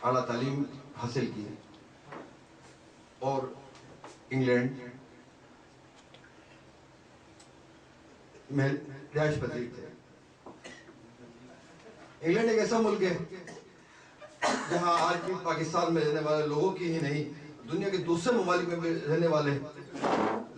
اعلیٰ تعلیم حاصل کی اور انگلینڈ میں رہائش پذیر تھے۔ انگلینڈ ایک ایسا ملک ہے جہاں آج بھی پاکستان میں رہنے والے لوگوں کی ہی نہیں، دنیا کے دوسرے ممالک میں بھی رہنے والے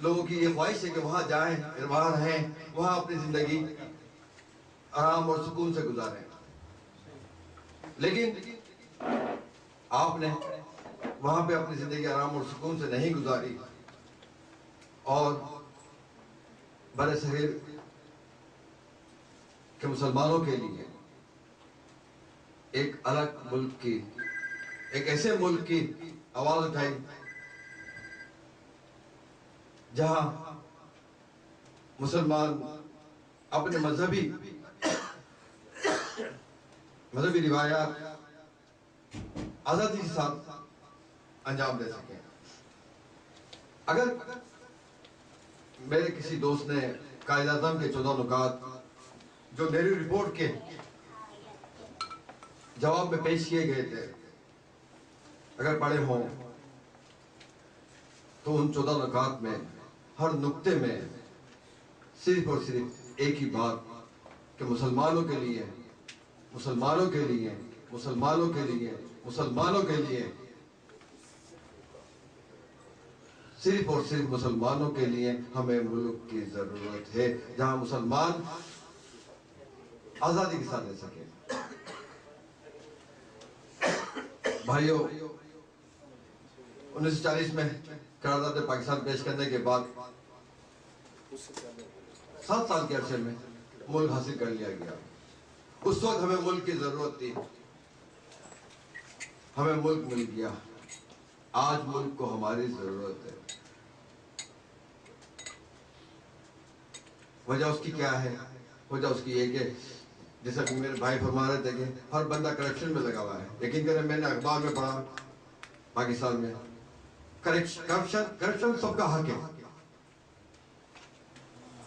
لوگوں کی یہ خواہش ہے کہ وہاں جائیں، وہاں رہیں، وہاں اپنی زندگی آرام اور سکون سے گزاریں۔ لیکن آپ نے وہاں پہ اپنی زندگی آرام اور سکون سے نہیں گزاری اور بر صغیر کے مسلمانوں کے لیے ایک الگ ملک کی، ایک ایسے ملک کی آواز اٹھائی جہاں مسلمان اپنے مذہبی روایات آزادی کے ساتھ انجام دے سکیں۔ اگر میرے کسی دوست نے قائد اعظم کے 14 نکات جو نہرو رپورٹ کے جواب میں پیش کیے گئے تھے اگر پڑھے ہوں تو ان 14 نکات میں ہر نقطے میں صرف اور صرف ایک ہی بات کہ مسلمانوں کے لیے، مسلمانوں کے لیے، مسلمانوں کے لیے، مسلمانوں کے لیے، صرف اور صرف مسلمانوں کے لیے ہمیں ملک کی ضرورت ہے جہاں مسلمان آزادی کے ساتھ رہ سکے۔ بھائیو، 1940 میں قرارداد پاکستان پیش کرنے کے بعد 7 سال کے عرصے میں ملک حاصل کر لیا گیا۔ اس وقت ہمیں ملک کی ضرورت تھی، ہمیں ملک مل گیا۔ آج ملک کو ہماری ضرورت ہے۔ وجہ اس کی کیا ہے؟ وجہ اس کی یہ کہ جیسا کہ میرے بھائی فرما رہے تھے کہ ہر بندہ کرپشن میں لگا ہوا ہے۔ یقین کریں، میں نے اخبار میں پڑھا پاکستان میں کرپشن سب کا حق ہے۔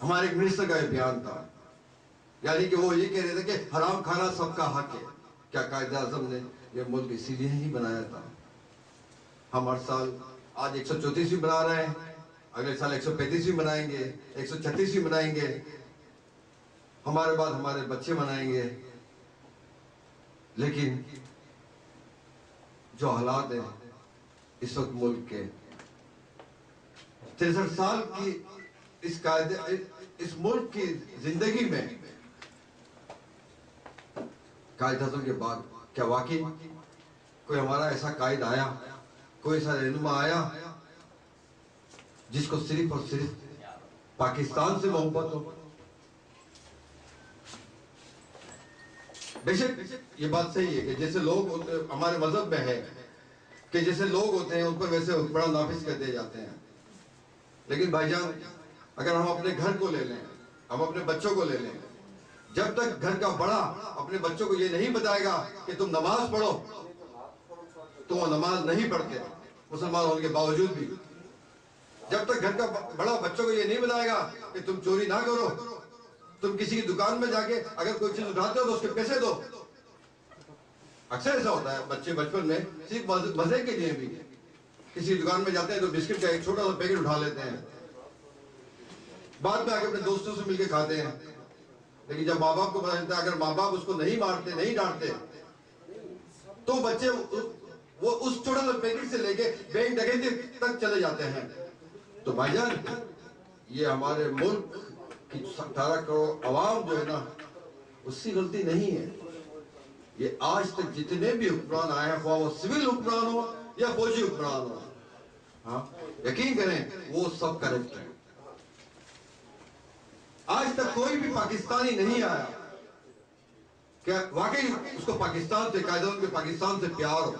ہمارے ایک منسٹر کا یہ بیان تھا، یعنی کہ وہ یہ کہہ رہے تھے کہ حرام کھانا سب کا حق ہے۔ کیا قائد اعظم نے یہ ملک اسی لیے ہی بنایا تھا؟ ہم ہر سال آج 134ویں بنا رہے ہیں، اگلے سال 135ویں بنائیں گے، 136ویں بنائیں گے، ہمارے بعد ہمارے بچے منائیں گے۔ لیکن جو حالات ہیں اس وقت ملک کے 63 سال کی اس ملک کی زندگی میں قائد اعظم کے بعد کیا واقعی کوئی ہمارا ایسا قائد آیا، کوئی ایسا رہنما آیا جس کو صرف اور صرف پاکستان سے محبت ہو؟ بے شک یہ بات صحیح ہے کہ جیسے لوگ ہمارے مذہب میں ہے کہ جیسے لوگ ہوتے ہیں ان پر ویسے حکمران نافذ کر دیے جاتے ہیں۔ لیکن بھائی جان، اگر ہم اپنے گھر کو لے لیں، ہم اپنے بچوں کو لے لیں، جب تک گھر کا بڑا اپنے بچوں کو یہ نہیں بتائے گا کہ تم نماز پڑھو تو وہ نماز نہیں پڑھتے، مسلمان ہونے کے باوجود بھی۔ جب تک گھر کا بڑا بچوں کو یہ نہیں بتائے گا کہ تم چوری نہ کرو، تم کسی کی دکان میں جا کے اگر کوئی چیز اٹھاتے ہو تو اس کے پیسے دو۔ اکثر ایسا ہوتا ہے، بچے بچپن میں صرف مزے کے لیے بھی کسی دکان میں جاتے ہیں تو بسکٹ کا ایک چھوٹا سا پیکٹ اٹھا لیتے ہیں، بعد میں آ کے اپنے دوستوں سے مل کے کھاتے ہیں۔ لیکن جب ماں باپ کو پتا چلتا ہے اگر ماں باپ اس کو نہیں مارتے، نہیں ڈانٹتے تو بچے وہ اس چھوٹا سا پیکٹ سے لے کے بینک ڈکیتی تک چلے جاتے ہیں۔ تو بھائی جان، یہ ہمارے ملک کی 18 کروڑ عوام جو ہے نا، اس کی غلطی نہیں ہے۔ یہ آج تک جتنے بھی حکمران آئے ہیں، خواہ وہ سول حکمران ہو یا فوجی حکمران ہو، ہاں یقین کریں وہ سب کریکٹ ہیں۔ آج تک کوئی بھی پاکستانی نہیں آیا کہ واقعی اس کو پاکستان سے، قائد اعظم کے پاکستان سے پیار ہو،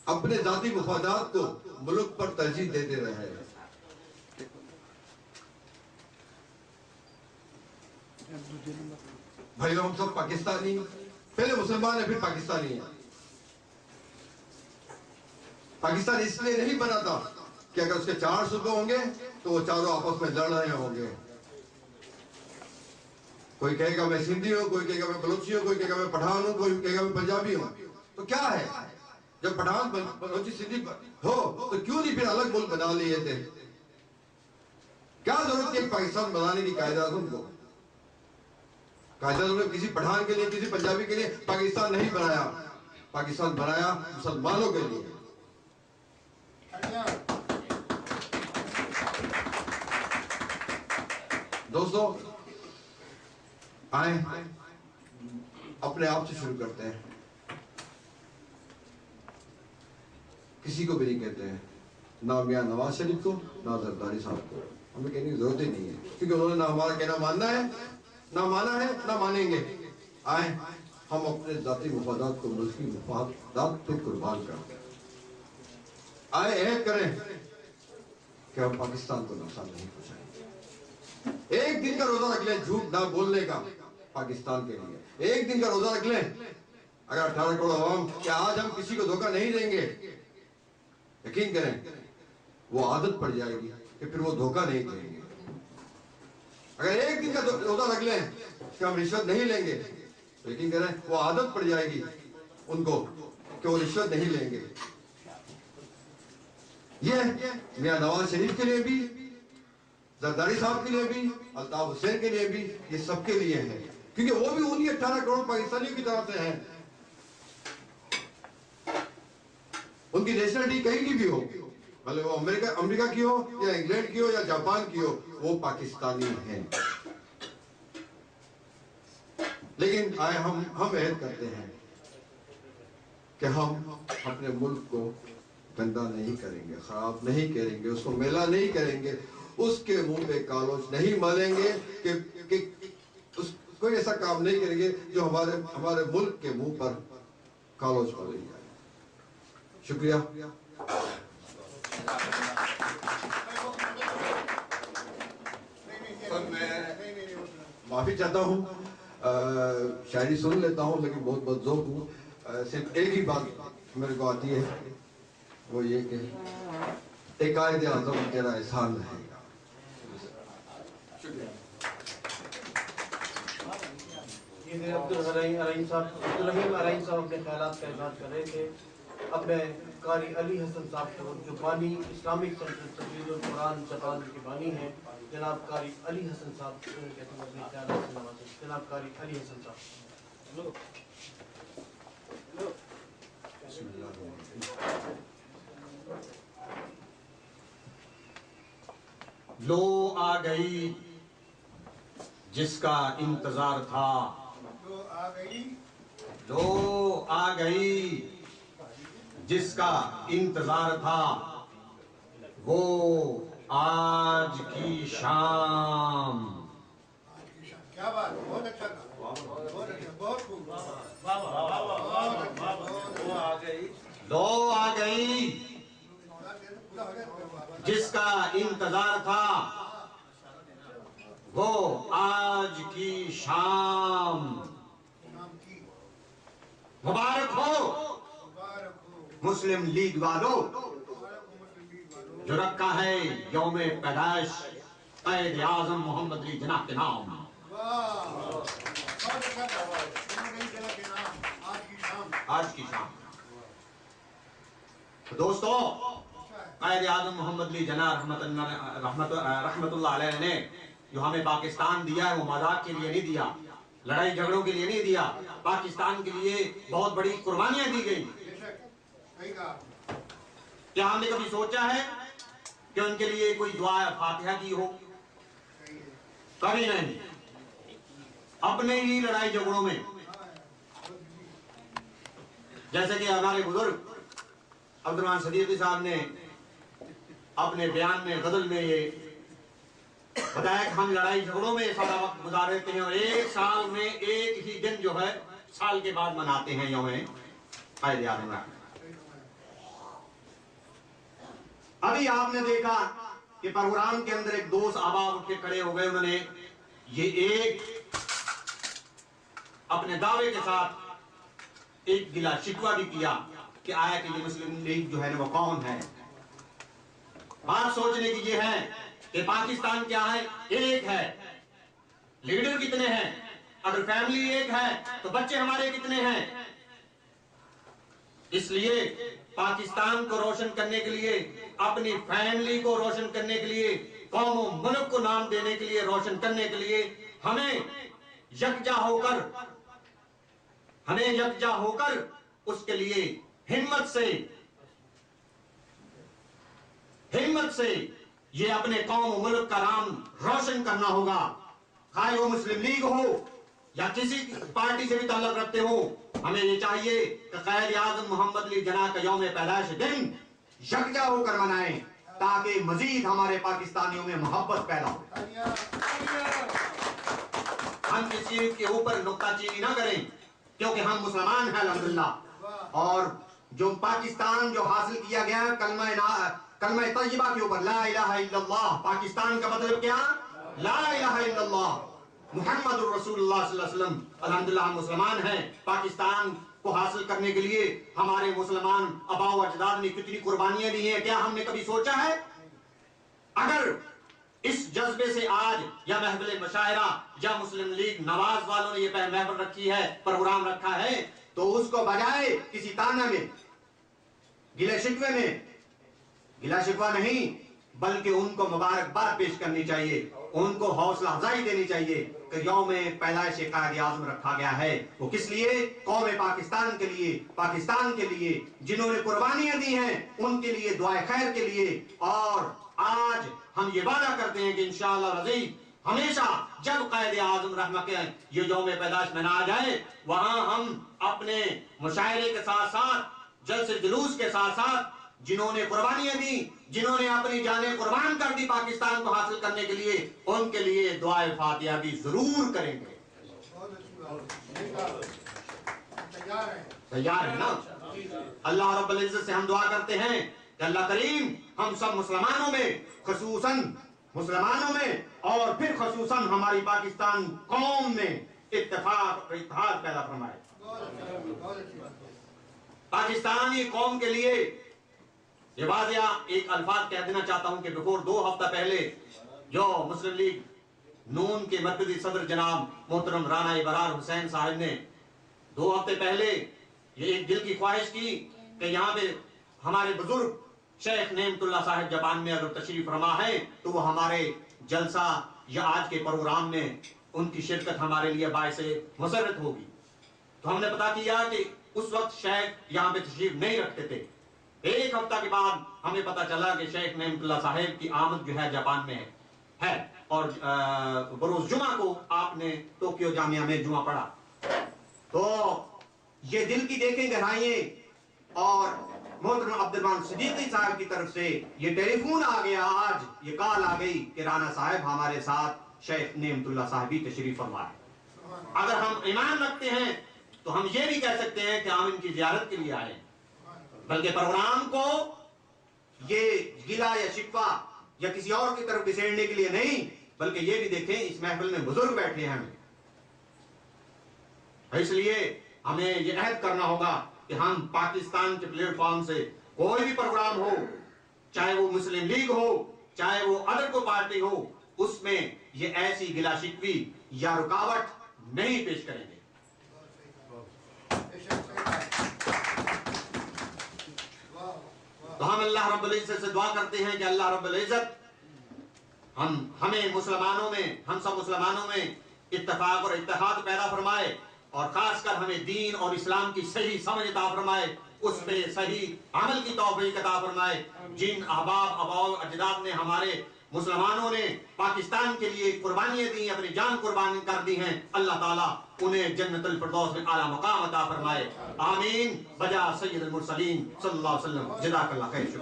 اپنے ذاتی مفادات کو ملک پر ترجیح دیتے رہے۔ بھائیو، ہم سب پاکستانی، پہلے مسلمان ہیں پھر پاکستانی ہیں۔ پاکستان اس لیے نہیں بنا تھا کہ اگر اس کے 4 صوبے ہوں گے تو وہ چاروں آپس میں لڑ رہے ہوں گے۔ کوئی کہے گا میں سندھی ہوں، کوئی کہے گا میں بلوچی ہوں، کوئی کہے گا میں پٹھان ہوں، کوئی کہے گا میں پنجابی ہوں. تو کیا ہے جب پٹھان بلوچی سندھی ہو تو کیوں نہیں پھر الگ ملک بنا لیے تھے؟ کیا ضرورت ہے پاکستان بنانے کی قائد اعظم کو؟ قائد اعظم نے کسی پٹھان کے لیے، کسی پنجابی کے لیے پاکستان نہیں بنایا. پاکستان بنایا مسلمانوں کے لیے. دوستو آئیں اپنے آپ سے شروع کرتے ہیں. کسی کو بھی نہیں کہتے ہیں، نہ میاں نواز شریف کو، نہ زرداری صاحب کو. ہمیں کہنے کی ضرورت ہی نہیں ہے، کیونکہ انہوں نے نہ ہمارا کہنا ماننا ہے، نہ مانا ہے، نہ مانیں گے. آئیں ہم اپنے ذاتی مفادات کو ملکی مفادات پہ قربان کرتے ہیں. آئے عہد کریں کہ ہم پاکستان کو نقصان نہیں پہنچائیں گے. ایک دن کا روزہ رکھ لیں جھوٹ نہ بولنے کا پاکستان کے لیے. ایک دن کا روزہ رکھ لیں اگر 18 کروڑ عوام کہ آج ہم کسی کو دھوکہ نہیں دیں گے. یقین کریں وہ عادت پڑ جائے گی کہ پھر وہ دھوکہ نہیں دیں گے. اگر ایک دن کا روزہ رکھ لیں کہ ہم رشوت نہیں لیں گے، یقین کریں وہ عادت پڑ جائے گی ان کو کہ وہ رشوت نہیں لیں گے. یہ میاں نواز شریف کے لیے بھی، زرداری صاحب کے لیے بھی، الطاف حسین کے لیے بھی، یہ سب کے لیے ہے، کیونکہ وہ بھی انہی 18 کروڑ پاکستانیوں کی طرف سے ہیں. ان کی نیشنلٹی کہیں کی بھی ہو، بھلے وہ امریکہ کی ہو یا انگلینڈ کی ہو یا جاپان کی ہو، وہ پاکستانی ہیں. لیکن آئے ہم عہد کرتے ہیں کہ ہم اپنے ملک کو گندا نہیں کریں گے، خراب نہیں کریں گے، اس کو میلا نہیں کریں گے، اس کے منہ پہ کالوچ نہیں مالیں گے، کہ کوئی ایسا کام نہیں کریں گے جو ہمارے ملک کے منہ پر کالوچ مالے جائے. شکریہ. معافی چاہتا ہوں، شاعری سن لیتا ہوں لیکن بہت بد ذوق ہوں. صرف ایک ہی بات میرے کو آتی ہے، وہ یہ کہ ایک قائد اعظم تیرا احسان رہے گا. عبدالرحیم صاحب اپنے خیالات کا اظہار کر رہے تھے. اب میں قاری علی حسن صاحب کو، جو بانی اسلامک سینٹر تجوید القرآن جاپان کے بانی ہیں، جناب قاری علی حسن صاحب کہتے ہیں اپنے خیالات سے نوازیں. جناب قاری علی حسن صاحب. بسم اللہ الرحمن الرحیم. لو آ گئی جس کا انتظار تھا، لو آ گئی جس کا انتظار تھا، وہ آج کی شام. کیا بات، بہت اچھا تھا، بہت خوب. لو آ گئی جس کا انتظار تھا، وہ آج کی شام. مبارک ہو مسلم لیگ والوں، جو رکھا ہے یوم پیدائش قائد اعظم محمد علی جناح کے نام. آج کی شام. دوستو، قائد اعظم محمد علی جناح رحمت اللہ علیہ نے جو ہمیں پاکستان دیا ہے وہ مذاق کے لیے نہیں دیا، لڑائی جھگڑوں کے لیے نہیں دیا. پاکستان کے لیے بہت بڑی قربانیاں دی گئی. کیا ہم نے کبھی سوچا ہے کہ ان کے لیے کوئی دعا فاتحہ کی ہو؟ کبھی نہیں. اپنے ہی لڑائی جھگڑوں میں، جیسے کہ ہمارے بزرگ عبدالرحمن صدیقی صاحب نے اپنے بیان میں غزل میں یہ بتایا کہ ہم لڑائی جھگڑوں میں سارا وقت گزار دیتے ہیں اور ایک سال میں ایک ہی دن جو ہے سال کے بعد مناتے ہیں یوم قائد اعظم. ابھی آپ نے دیکھا کہ پروگرام کے اندر ایک دوست آباد اٹھ کے کھڑے ہو گئے. انہوں نے یہ ایک اپنے دعوے کے ساتھ ایک گلا شکوہ بھی کیا کہ آیا کہ یہ مسلم لیگ جو ہے وہ کون ہے. بات سوچنے کی یہ ہے کہ پاکستان کیا ہے؟ ایک ہے. لیڈر کتنے ہیں؟ اگر فیملی ایک ہے تو بچے ہمارے کتنے ہیں؟ اس لیے پاکستان کو روشن کرنے کے لیے، اپنی فیملی کو روشن کرنے کے لیے، قوم و ملک کو نام دینے کے لیے، روشن کرنے کے لیے ہمیں یکجا ہو کر اس کے لیے ہمت سے یہ اپنے قوم و ملک کا نام روشن کرنا ہوگا، خواہ وہ مسلم لیگ ہو یا کسی پارٹی سے بھی تعلق رکھتے ہو۔ ہمیں یہ چاہیے کہ قائد اعظم محمد علی جناح کا یوم پیدائش دن یکجا ہو کر منائیں تاکہ مزید ہمارے پاکستانیوں میں محبت پیدا ہو۔ ہم کسی کے اوپر نکتہ چینی نہ کریں کیونکہ ہم مسلمان ہیں الحمدللہ، اور جو پاکستان جو حاصل کیا گیا کلمہ طیبہ کے اوپر لا الہ الا اللہ، پاکستان کا مطلب کیا؟ لا الہ الا اللہ محمد الرسول اللہ صلی اللہ علیہ وسلم۔ الحمدللہ ہم مسلمان ہیں۔ پاکستان کو حاصل کرنے کے لیے ہمارے مسلمان آباء و اجداد نے کتنی قربانیاں دی ہیں، کیا ہم نے کبھی سوچا ہے؟ اگر اس جذبے سے آج یا محفل مشاعرہ یا مسلم لیگ نواز والوں نے یہ محفل رکھی ہے، پروگرام رکھا ہے، تو اس کو بجائے کسی تانا میں، گلے شکوہ نہیں، بلکہ ان کو مبارکباد پیش کرنی چاہیے، ان کو حوصلہ افزائی دینی چاہیے کہ یوم پیدائش قائد اعظم رکھا گیا ہے۔ وہ کس لیے؟ قوم پاکستان کے لیے جنہوں نے قربانیاں دی ہیں ان کے لیے، دعائے خیر کے لیے۔ اور آج ہم یہ وعدہ کرتے ہیں کہ انشاءاللہ العزیز ہمیشہ جب قائد اعظم رحمہ کے یہ یوم پیدائش منایا جائے، وہاں ہم اپنے مشاعرے کے ساتھ ساتھ، جلسے جلوس کے ساتھ ساتھ جنہوں نے قربانیاں دی، جنہوں نے اپنی جانیں قربان کر دی پاکستان کو حاصل کرنے کے لیے، ان کے لیے دعائے فاتحہ بھی ضرور کریں گے۔ تیار ہے نا؟ اللہ رب العزت سے ہم دعا کرتے ہیں کہ اللہ کریم ہم سب مسلمانوں میں اور پھر خصوصاً ہماری پاکستان قوم میں اتفاق اور اتحاد پیدا فرمائے۔ پاکستانی قوم کے لیے یہ واضح ایک الفاظ کہہ دینا چاہتا ہوں کہ بفور 2 ہفتہ پہلے جو مسلم لیگ نون کے مرکزی صدر جناب محترم رانا ابرار حسین صاحب نے 2 ہفتے پہلے یہ ایک دل کی خواہش کی کہ یہاں پہ ہمارے بزرگ شیخ نعمت اللہ صاحب جاپان میں اگر تشریف فرما ہے تو وہ ہمارے جلسہ یا آج کے پروگرام میں ان کی شرکت ہمارے لیے باعث مسرت ہوگی۔ تو ہم نے پتا کیا کہ اس وقت شیخ یہاں پہ تشریف نہیں رکھتے تھے۔ 1 ہفتہ کے بعد ہمیں پتا چلا کہ شیخ نعمت اللہ صاحب کی آمد جو ہے جاپان میں ہے، اور بروز جمعہ کو آپ نے ٹوکیو جامعہ میں جمعہ پڑھا۔ تو یہ دل کی دیکھیں گہرائیں، اور محترم عبدالرحمان صدیقی صاحب کی طرف سے یہ ٹیلی فون آ گیا، آج یہ کال آ گئی کہ رانا صاحب ہمارے ساتھ شیخ نعمت اللہ صاحب بھی تشریف فرما ہے۔ اگر ہم ایمان رکھتے ہیں تو ہم یہ بھی کہہ سکتے ہیں کہ ہم ان کی زیارت کے لیے آئے، بلکہ پروگرام کو یہ گلہ یا شکوہ یا کسی اور کی طرف گھسیڑنے کے لیے نہیں، بلکہ یہ بھی دیکھیں اس محفل میں بزرگ بیٹھے ہیں ہمیں، اس لیے ہمیں یہ عہد کرنا ہوگا کہ ہم پاکستان کے پلیٹ فارم سے کوئی بھی پروگرام ہو، چاہے وہ مسلم لیگ ہو، چاہے وہ ادر کوئی پارٹی ہو، اس میں یہ ایسی گلہ شکوی یا رکاوٹ نہیں پیش کریں گے۔ تو ہم اللہ رب العزت سے دعا کرتے ہیں کہ اللہ رب العزت ہمیں مسلمانوں میں، ہم سب مسلمانوں میں اتفاق اور اتحاد پیدا فرمائے، اور خاص کر ہمیں دین اور اسلام کی صحیح سمجھ عطا فرمائے، اس پہ صحیح عمل کی توفیق عطا فرمائے۔ جن آباء و اجداد نے، ہمارے مسلمانوں نے پاکستان کے لیے قربانیاں دی، اپنی جان قربان کر دی ہیں، اللہ تعالیٰ انہیں جنت الفردوس میں اعلیٰ مقام عطا فرمائے، آمین بجا سید المرسلین صلی اللہ علیہ وسلم۔ جزاک اللہ خیر۔ شکریہ۔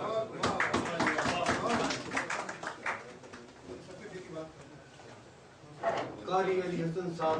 قاری علی حسن صاحب